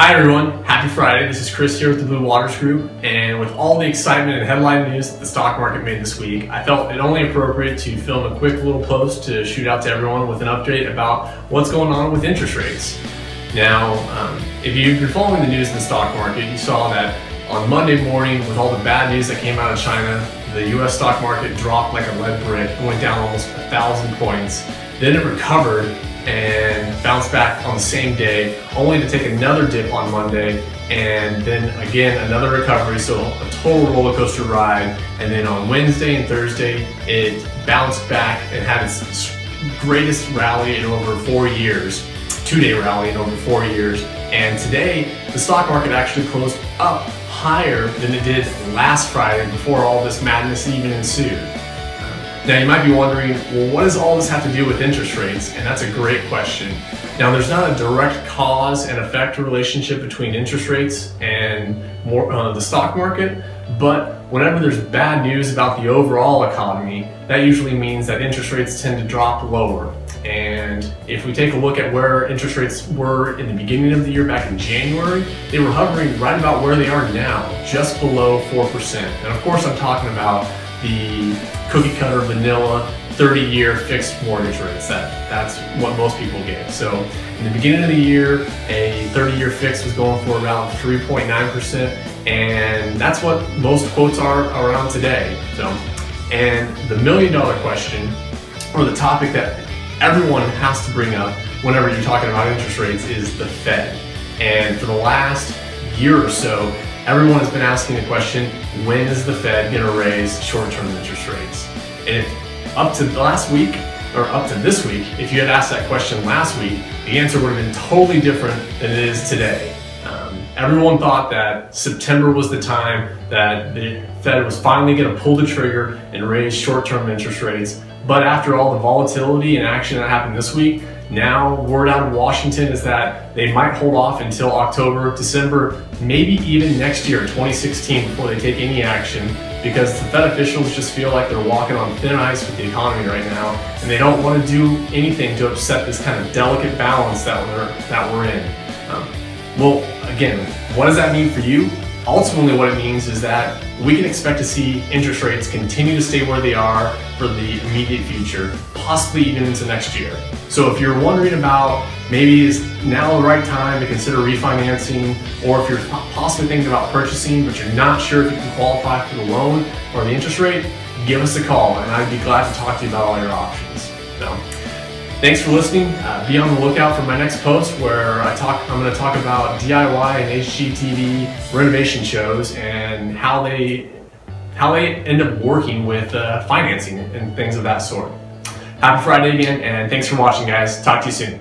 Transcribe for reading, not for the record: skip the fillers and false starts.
Hi everyone, happy Friday. This is Chris here with the Blue Waters Group, and with all the excitement and headline news that the stock market made this week, I felt it only appropriate to film a quick little post to shoot out to everyone with an update about what's going on with interest rates. Now, if you've been following the news in the stock market, you saw that on Monday morning, with all the bad news that came out of China, the US stock market dropped like a lead brick and went down almost 1,000 points. Then it recovered and bounced back on the same day, only to take another dip on Monday, and then again another recovery, so a total roller coaster ride. And then on Wednesday and Thursday, it bounced back and had its greatest rally in over 4 years, two-day rally in over 4 years. And today, the stock market actually closed up higher than it did last Friday before all this madness even ensued. Now you might be wondering, well, what does all this have to do with interest rates? And that's a great question. Now there's not a direct cause and effect relationship between interest rates and the stock market, but whenever there's bad news about the overall economy, that usually means that interest rates tend to drop lower. And if we take a look at where interest rates were in the beginning of the year back in January, they were hovering right about where they are now, just below 4%. And of course I'm talking about the cookie cutter vanilla 30-year fixed mortgage rates. That's what most people get. So in the beginning of the year, a 30-year fix was going for around 3.9%, and that's what most quotes are around today. So, and the million-dollar question, or the topic that everyone has to bring up whenever you're talking about interest rates, is the Fed. And for the last year or so, everyone has been asking the question, when is the Fed going to raise short-term interest rates? And if up to last week, or up to this week, if you had asked that question last week, the answer would have been totally different than it is today. Everyone thought that September was the time that the Fed was finally going to pull the trigger and raise short-term interest rates. But after all the volatility and action that happened this week, now word out of Washington is that they might hold off until October, December, maybe even next year, 2016, before they take any action, because the Fed officials just feel like they're walking on thin ice with the economy right now, and they don't want to do anything to upset this kind of delicate balance that we're in. Well, again, what does that mean for you? Ultimately, what it means is that we can expect to see interest rates continue to stay where they are for the immediate future, possibly even into next year. So if you're wondering about maybe is now the right time to consider refinancing, or if you're possibly thinking about purchasing but you're not sure if you can qualify for the loan or the interest rate, give us a call and I'd be glad to talk to you about all your options. So, thanks for listening. Be on the lookout for my next post where I'm going to talk about DIY and HGTV renovation shows and how they end up working with financing and things of that sort. Happy Friday again, and thanks for watching, guys. Talk to you soon.